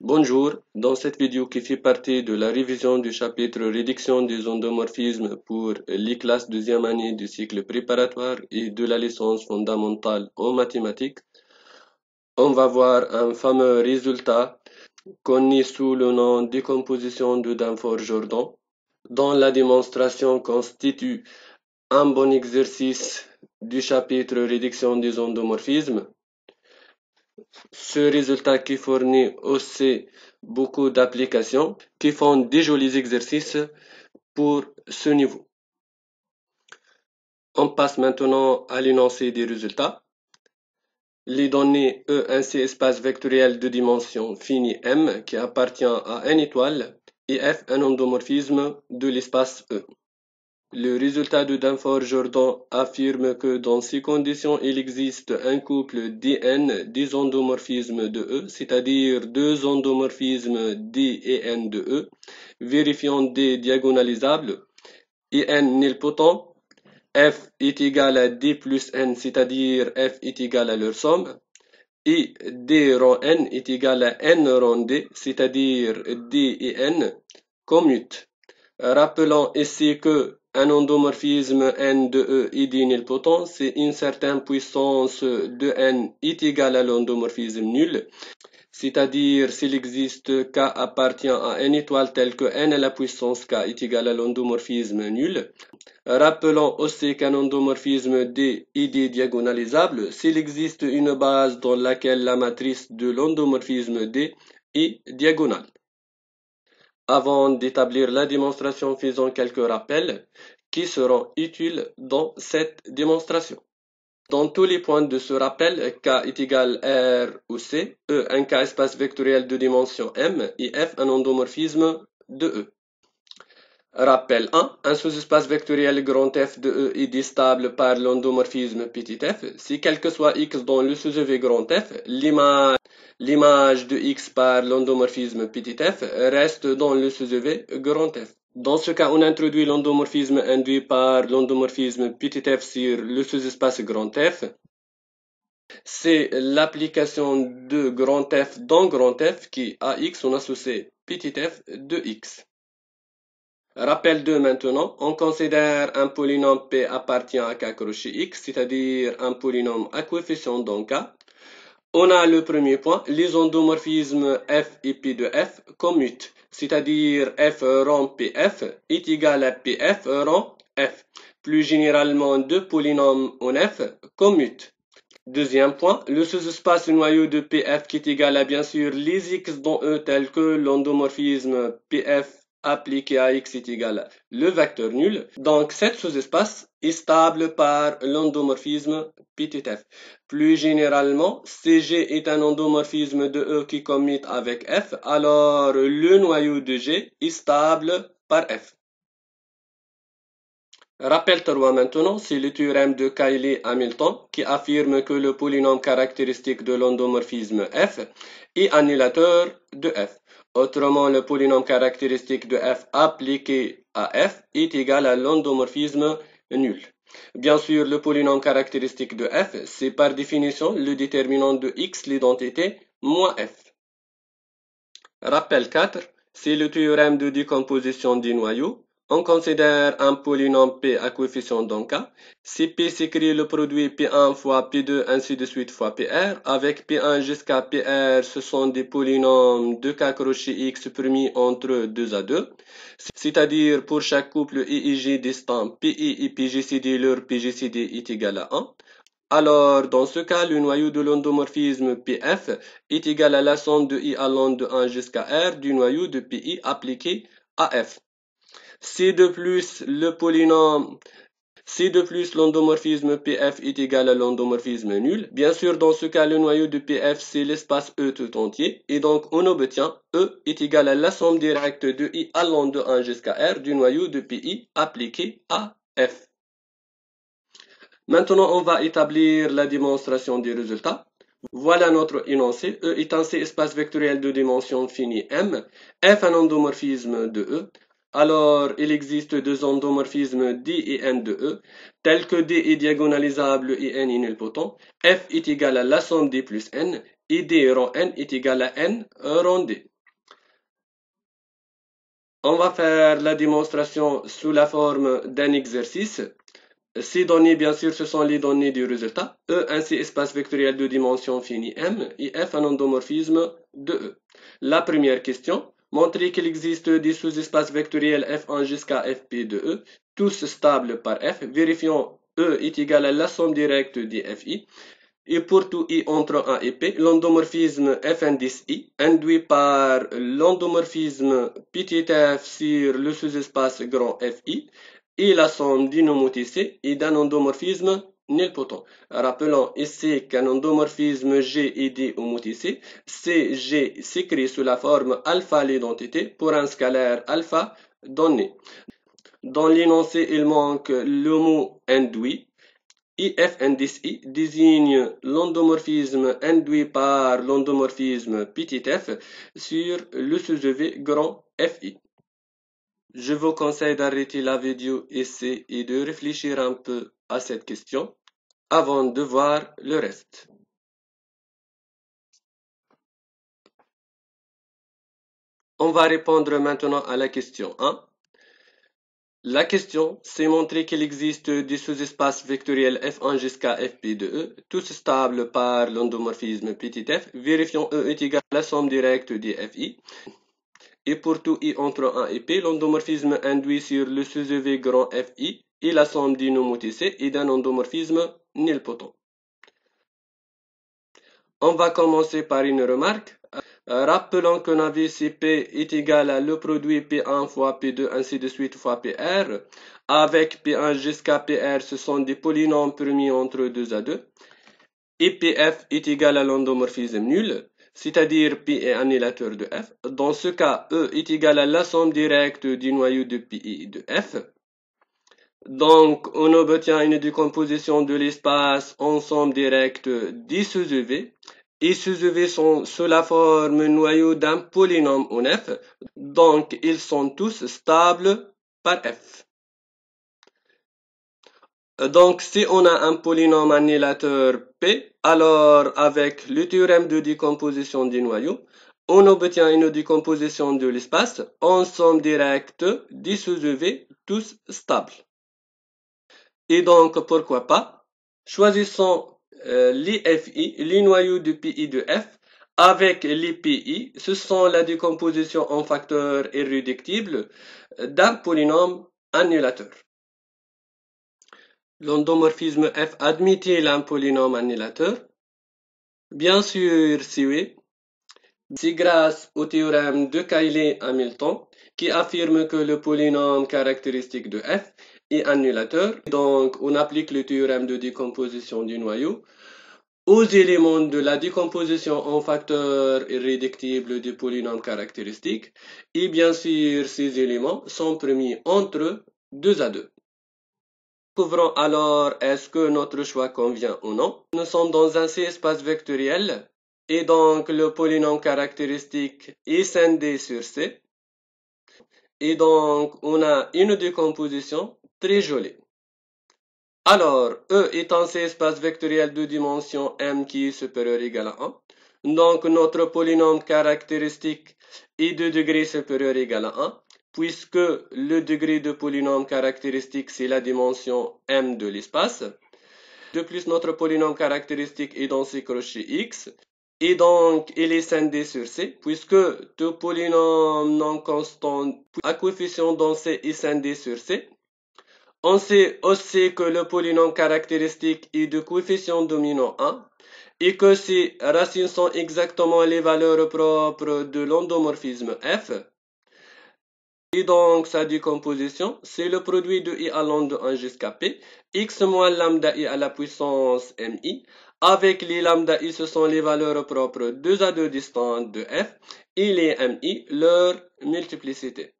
Bonjour, dans cette vidéo qui fait partie de la révision du chapitre Réduction des endomorphismes pour les classes deuxième année du cycle préparatoire et de la licence fondamentale en mathématiques, on va voir un fameux résultat connu sous le nom décomposition de Danforth-Jordan, dont la démonstration constitue un bon exercice du chapitre Réduction des endomorphismes. Ce résultat qui fournit aussi beaucoup d'applications qui font des jolis exercices pour ce niveau. On passe maintenant à l'énoncé des résultats. Les données E ainsi espace vectoriel de dimension finie M qui appartient à une étoile et F un endomorphisme de l'espace E. Le résultat de Danforth-Jordan affirme que dans ces conditions, il existe un couple Dn des endomorphismes de E, c'est-à-dire deux endomorphismes D et N de E, vérifiant D diagonalisables, et N nilpotent, F est égal à D plus N, c'est-à-dire F est égal à leur somme, et D rang N est égal à N rang D, c'est-à-dire D et N commutent. Rappelons ici que un endomorphisme n de E est nilpotent, c'est une certaine puissance de n est égale à l'endomorphisme nul, c'est-à-dire s'il existe K appartient à une étoile telle que n à la puissance K est égale à l'endomorphisme nul. Rappelons aussi qu'un endomorphisme D est diagonalisable s'il existe une base dans laquelle la matrice de l'endomorphisme D est diagonale. Avant d'établir la démonstration, faisons quelques rappels qui seront utiles dans cette démonstration. Dans tous les points de ce rappel, K est égal à R ou C, E un K espace vectoriel de dimension M et F un endomorphisme de E. Rappel 1, un sous-espace vectoriel grand F de E est distable par l'endomorphisme petit f si quel que soit x dans le sous-EV grand F, l'image de x par l'endomorphisme petit f reste dans le sous-EV grand F. Dans ce cas, on introduit l'endomorphisme induit par l'endomorphisme petit f sur le sous-espace grand F. C'est l'application de grand F dans grand F qui, à x, on associe petit f de x. Rappel 2 maintenant, on considère un polynôme P appartient à K crochet X, c'est-à-dire un polynôme à coefficient dans K. On a le premier point, les endomorphismes F et P de F commutent, c'est-à-dire F rang PF est égal à PF rang F. Plus généralement, deux polynômes en F commutent. Deuxième point, le sous-espace noyau de PF qui est égal à bien sûr les X dans E tel que l'endomorphisme PF appliqué à X est égal à le vecteur nul. Donc, cet sous-espace est stable par l'endomorphisme petit f. Plus généralement, CG est un endomorphisme de E qui commute avec F, alors le noyau de G est stable par F. Rappel 3 maintenant, c'est le théorème de Cayley-Hamilton qui affirme que le polynôme caractéristique de l'endomorphisme f est annulateur de f. Autrement, le polynôme caractéristique de f appliqué à f est égal à l'endomorphisme nul. Bien sûr, le polynôme caractéristique de f, c'est par définition le déterminant de x, l'identité, moins f. Rappel 4, c'est le théorème de décomposition des noyaux. On considère un polynôme P à coefficient dans K. Si P s'écrit le produit P1 fois P2 ainsi de suite fois PR, avec P1 jusqu'à PR, ce sont des polynômes de K crochet X permis entre 2 à 2. C'est-à-dire pour chaque couple IIG distant PI et PGCD, leur PGCD est égal à 1. Alors, dans ce cas, le noyau de l'endomorphisme PF est égal à la somme de I allant de 1 jusqu'à R du noyau de PI appliqué à F. Si de plus l'endomorphisme PF est égal à l'endomorphisme nul, bien sûr dans ce cas le noyau de PF c'est l'espace E tout entier et donc on obtient E est égal à la somme directe de I allant de 1 jusqu'à R du noyau de PI appliqué à F. Maintenant on va établir la démonstration des résultats. Voilà notre énoncé. E est un C espace vectoriel de dimension finie M. F un endomorphisme de E. Alors, il existe deux endomorphismes D et N de E, tels que D est diagonalisable et N est nilpotent. F est égal à la somme D plus N id rond n est égal à n rond d. On va faire la démonstration sous la forme d'un exercice. Ces données, bien sûr, ce sont les données du résultat. E, un espace vectoriel de dimension finie M, et F, un endomorphisme de E. La première question, montrer qu'il existe des sous-espaces vectoriels F1 jusqu'à Fp de E, tous stables par F. Vérifions E est égal à la somme directe des Fi. Et pour tout I entre 1 et P, l'endomorphisme F indice I, induit par l'endomorphisme petit f sur le sous-espace grand Fi, et la somme d'une homothétie et d'un endomorphisme nilpotent. Rappelons ici qu'un endomorphisme G est dit homothétie, CG s'écrit sous la forme alpha l'identité pour un scalaire alpha donné. Dans l'énoncé, il manque le mot induit. IF indice I désigne l'endomorphisme induit par l'endomorphisme petit f sur le sous-EV grand Fi. Je vous conseille d'arrêter la vidéo ici et de réfléchir un peu à cette question avant de voir le reste. On va répondre maintenant à la question 1. La question, c'est montrer qu'il existe des sous-espaces vectoriels F1 jusqu'à Fp de E, tous stables par l'endomorphisme petit f. Vérifions E est égal à la somme directe des Fi. Et pour tout I entre 1 et P, l'endomorphisme induit sur le sous-EV grand Fi est la somme d'une homothétie et d'un endomorphisme nilpotent. On va commencer par une remarque. Rappelons que navi CP est égal à le produit P1 fois P2 ainsi de suite fois PR. Avec P1 jusqu'à PR, ce sont des polynômes premiers entre 2 à 2. Et PF est égal à l'endomorphisme nul, c'est-à-dire P est annihilateur de F. Dans ce cas, E est égal à la somme directe du noyau de Pi et de F. Donc, on obtient une décomposition de l'espace en somme directe des sous-EV. Et sous-EV sont sous la forme noyau d'un polynôme en F. Donc, ils sont tous stables par F. Donc, si on a un polynôme annihilateur P, alors avec le théorème de décomposition des noyaux, on obtient une décomposition de l'espace en somme directe des sous-EV, tous stables. Et donc, pourquoi pas, choisissons les FI, les noyaux de PI de F, avec les PI, ce sont la décomposition en facteurs irréductibles d'un polynôme annulateur. L'endomorphisme F admet-il un polynôme annulateur? Bien sûr, si oui. C'est grâce au théorème de Cayley-Hamilton qui affirme que le polynôme caractéristique de F est annulateur. Donc, on applique le théorème de décomposition du noyau aux éléments de la décomposition en facteurs irréductibles du polynôme caractéristique. Et bien sûr, ces éléments sont promis entre 2 à 2. Découvrons alors est-ce que notre choix convient ou non. Nous sommes dans un C-espace vectoriel et donc le polynôme caractéristique est scindé sur C. Et donc on a une décomposition très jolie. Alors, E est un C-espace vectoriel de dimension M qui est supérieur ou égal à 1. Donc notre polynôme caractéristique est de degré supérieur ou égal à 1. Puisque le degré de polynôme caractéristique, c'est la dimension M de l'espace. De plus, notre polynôme caractéristique est dans C crochet X. Et donc, il est scindé sur C, puisque tout polynôme non constant à coefficient dans C est scindé sur C. On sait aussi que le polynôme caractéristique est de coefficient dominant 1 et que ces racines sont exactement les valeurs propres de l'endomorphisme F. Et donc, sa décomposition, c'est le produit de I allant de 1 jusqu'à P, x moins lambda I à la puissance mi. Avec les lambda I, ce sont les valeurs propres 2 à 2 distantes de F, et les mi, leur multiplicité.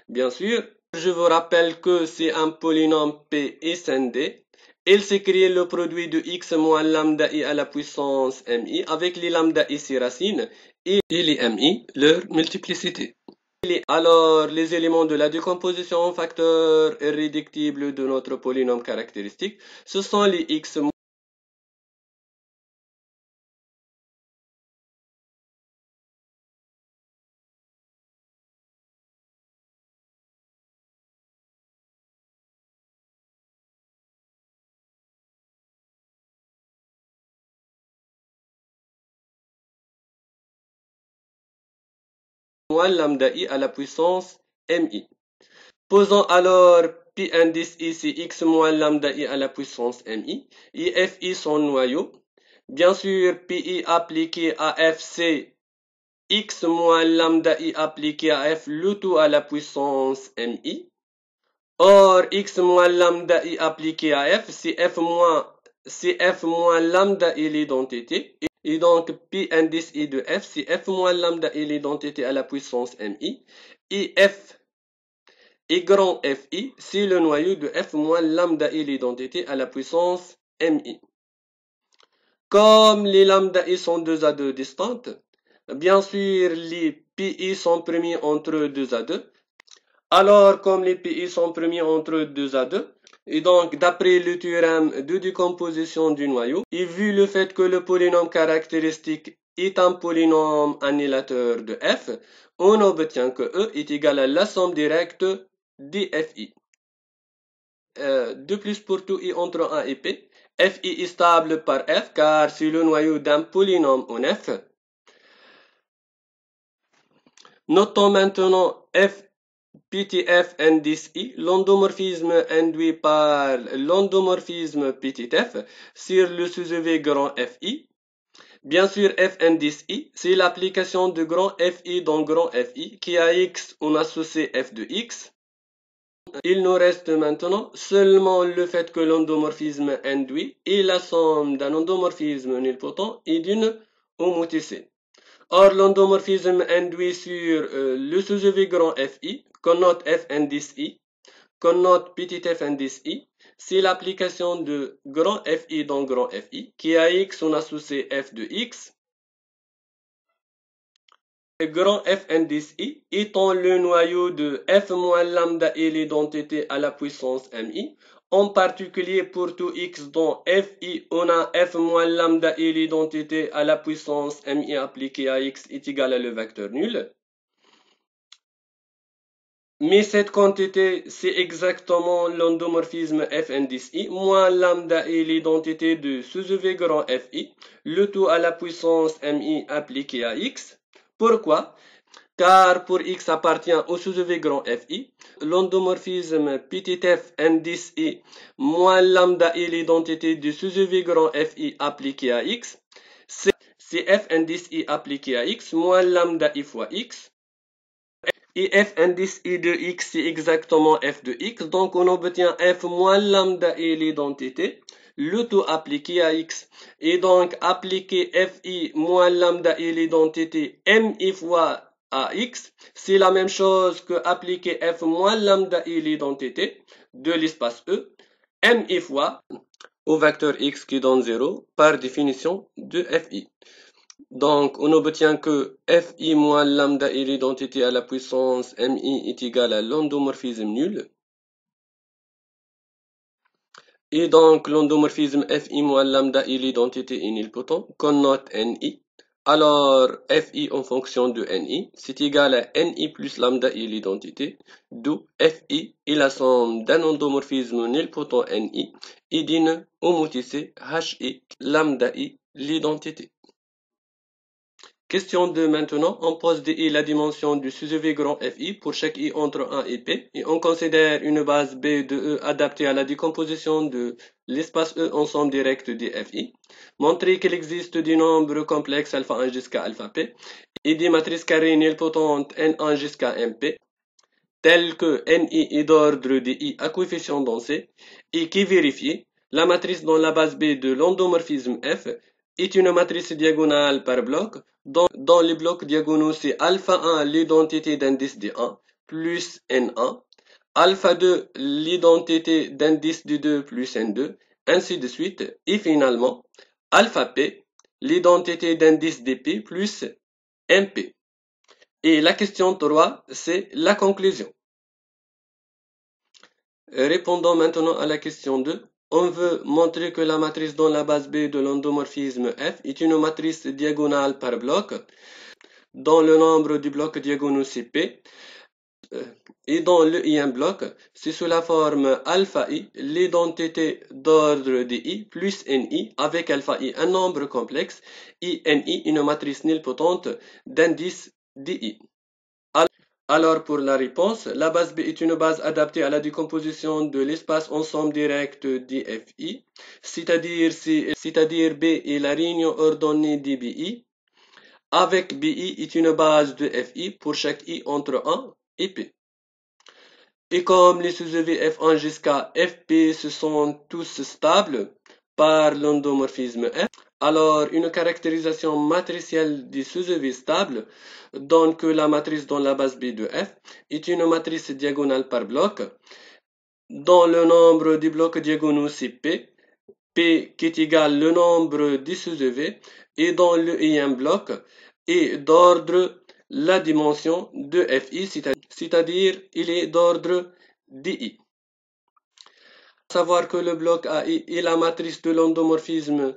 Bien sûr, je vous rappelle que c'est un polynôme P scindé. Il s'écrit le produit de x moins lambda I à la puissance mi, avec les lambda I, ses racines, et les mi, leur multiplicité. Alors, les éléments de la décomposition en facteurs irréductibles de notre polynôme caractéristique, ce sont les x moins lambda i à la puissance mi. Posons alors pi indice ici x moins lambda i à la puissance mi et fi son noyau. Bien sûr, pi appliqué à f c'est x moins lambda i appliqué à f le tout à la puissance mi. Or, x moins lambda i appliqué à f, c'est f moins lambda i l'identité. Et donc, pi indice i de f, c'est f moins lambda i l'identité à la puissance mi. Et f et grand fi, c'est le noyau de f moins lambda i l'identité à la puissance mi. Comme les lambda i sont 2 à 2 distantes, bien sûr, les pi sont premiers entre 2 à 2. Alors, comme les pi sont premiers entre 2 à 2, et donc d'après le théorème de décomposition du noyau, et vu le fait que le polynôme caractéristique est un polynôme annihilateur de f, on obtient que E est égal à la somme directe des fi. De plus, pour tout i entre 1 et p, fi est stable par f car c'est le noyau d'un polynôme en f. Notons maintenant f petit f indice i, l'endomorphisme induit par l'endomorphisme petit f sur le sous-EV grand fi. Bien sûr, f indice i, c'est l'application de grand fi dans grand fi qui a x, on associe f de x. Il nous reste maintenant seulement le fait que l'endomorphisme induit est la somme d'un endomorphisme nilpotent et d'une homothicée. Or, l'endomorphisme induit sur le sous-EV grand fi, qu'on note f indice i, qu'on note petit f indice i, c'est l'application de grand fi dans grand fi, qui a x, on associe f de x. Grand f indice i étant le noyau de f moins lambda et l'identité à la puissance mi. En particulier pour tout x dont fi, on a f moins lambda et l'identité à la puissance mi appliquée à x est égale à le vecteur nul. Mais cette quantité, c'est exactement l'endomorphisme f indice i moins lambda et l'identité de sous-EV grand fi, le tout à la puissance mi appliquée à x. Pourquoi? Car pour x appartient au sous-EV grand fi, l'endomorphisme petit f indice i moins lambda et l'identité du sous-EV grand fi appliqué à x, c'est f indice i appliqué à x moins lambda i fois x. Et f indice i de x, c'est exactement f de x, donc on obtient f moins lambda et l'identité, le tout appliqué à x. Et donc appliquer fi moins lambda et l'identité mi fois à x, c'est la même chose que appliquer f moins lambda et l'identité de l'espace E, mi fois au vecteur x qui donne 0 par définition de fi. Donc, on obtient que fi moins lambda et l'identité à la puissance mi est égal à l'endomorphisme nul. Et donc, l'endomorphisme fi moins lambda et l'identité est nilpotent, qu'on note ni. Alors, fi en fonction de ni, c'est égal à ni plus lambda et l'identité, d'où fi est la somme d'un endomorphisme nilpotent ni et d'une homothicée hi lambda i l'identité. Question 2 maintenant, on pose de i la dimension du sous-EV grand fi pour chaque i entre 1 et p et on considère une base B de E adaptée à la décomposition de l'espace E ensemble direct des fi. Montrer qu'il existe des nombres complexes alpha 1 jusqu'à alpha p et des matrices carrées nilpotentes n1 jusqu'à mp telles que ni est d'ordre de i à coefficient densé et qui vérifie la matrice dans la base B de l'endomorphisme f est une matrice diagonale par bloc. Dans les blocs diagonaux, c'est alpha 1 l'identité d'indice de 1 plus n1, alpha 2 l'identité d'indice de 2 plus n2, ainsi de suite. Et finalement, alpha p l'identité d'indice de p plus mp. Et la question 3, c'est la conclusion. Répondons maintenant à la question 2. On veut montrer que la matrice dans la base B de l'endomorphisme F est une matrice diagonale par bloc dont le nombre du bloc diagonaux c'est P et dans le i1 bloc c'est sous la forme alpha i l'identité d'ordre de i plus ni avec alpha i un nombre complexe et ni une matrice nilpotente d'indice di. Alors pour la réponse, la base B est une base adaptée à la décomposition de l'espace ensemble direct d'IFI, c'est-à-dire B est la réunion ordonnée d'IBI, avec BI est une base de FI pour chaque I entre 1 et P. Et comme les sous-EV F1 jusqu'à FP se sont tous stables par l'endomorphisme F, alors une caractérisation matricielle des sous-EV stables donne que la matrice dans la base B de F est une matrice diagonale par bloc dont le nombre des blocs diagonaux c'est P, P qui est égal au nombre des sous-EV et dont le ième bloc est d'ordre la dimension de FI, c'est-à-dire il est d'ordre DI. Savoir que le bloc AI est la matrice de l'endomorphisme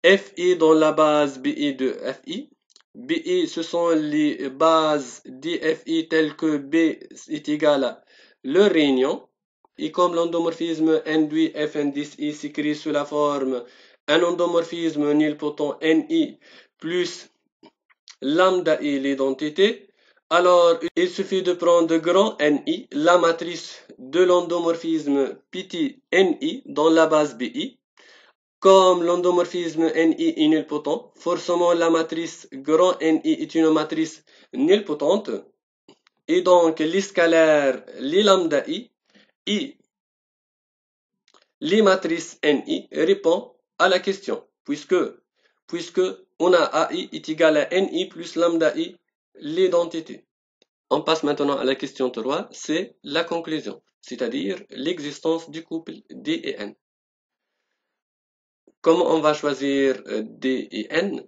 FI dans la base BI de FI. BI, ce sont les bases d'FI telles que B est égal à leur réunion. Et comme l'endomorphisme induit Fn10i s'écrit sous la forme un endomorphisme nilpotent Ni plus lambda i l'identité, alors il suffit de prendre grand Ni, la matrice de l'endomorphisme petit Ni dans la base Bi. Comme l'endomorphisme Ni est nilpotent, forcément la matrice grand Ni est une matrice nilpotente. Et donc les scalaires, les lambda i, les matrices Ni répondent à la question, puisque on a AI est égal à Ni plus lambda i, l'identité. On passe maintenant à la question 3, c'est la conclusion, c'est-à-dire l'existence du couple D et N. Comment on va choisir D et N?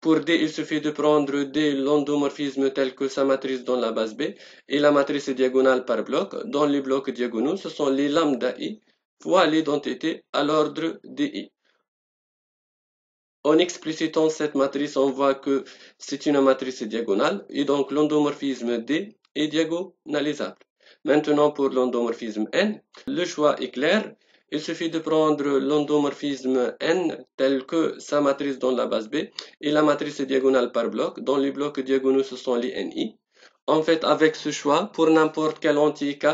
Pour D, il suffit de prendre D l'endomorphisme tel que sa matrice dans la base B et la matrice diagonale par bloc. Dans les blocs diagonaux, ce sont les lambda i fois l'identité à l'ordre DI. En explicitant cette matrice, on voit que c'est une matrice diagonale et donc l'endomorphisme D est diagonalisable. Maintenant, pour l'endomorphisme N, le choix est clair. Il suffit de prendre l'endomorphisme N tel que sa matrice dans la base B et la matrice diagonale par bloc. Dans les blocs diagonaux, ce sont les NI. En fait, avec ce choix, pour n'importe quel entier K,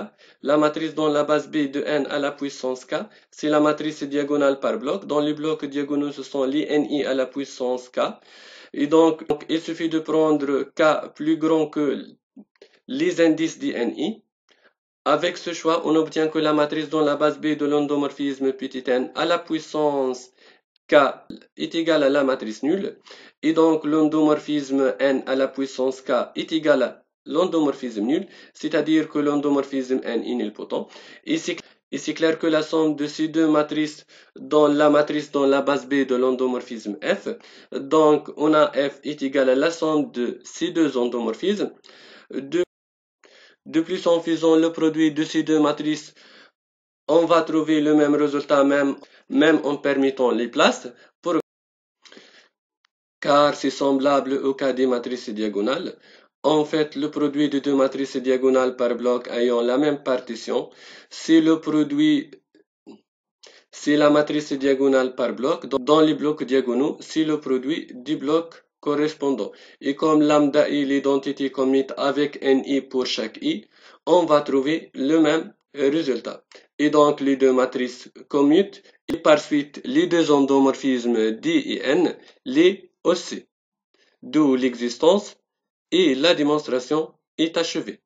la matrice dans la base B de N à la puissance K, c'est la matrice diagonale par bloc. Dans les blocs diagonaux, ce sont les NI à la puissance K. Et donc il suffit de prendre K plus grand que les indices des NI. Avec ce choix, on obtient que la matrice dans la base B de l'endomorphisme petit n à la puissance K est égale à la matrice nulle. Et donc l'endomorphisme n à la puissance K est égal à l'endomorphisme nul, c'est-à-dire que l'endomorphisme n est nilpotent. Et c'est clair que la somme de ces deux matrices dans la matrice dans la base B de l'endomorphisme F, donc on a F est égal à la somme de ces deux endomorphismes. De plus, en faisant le produit de ces deux matrices, on va trouver le même résultat même en permettant les places, car c'est semblable au cas des matrices diagonales. En fait, le produit de deux matrices diagonales par bloc ayant la même partition, c'est la matrice diagonale par bloc. Dans les blocs diagonaux, c'est le produit du bloc correspondant. Et comme lambda est l'identité commute avec Ni pour chaque I, on va trouver le même résultat. Et donc les deux matrices commutent et par suite les deux endomorphismes D et N, les aussi. D'où l'existence et la démonstration est achevée.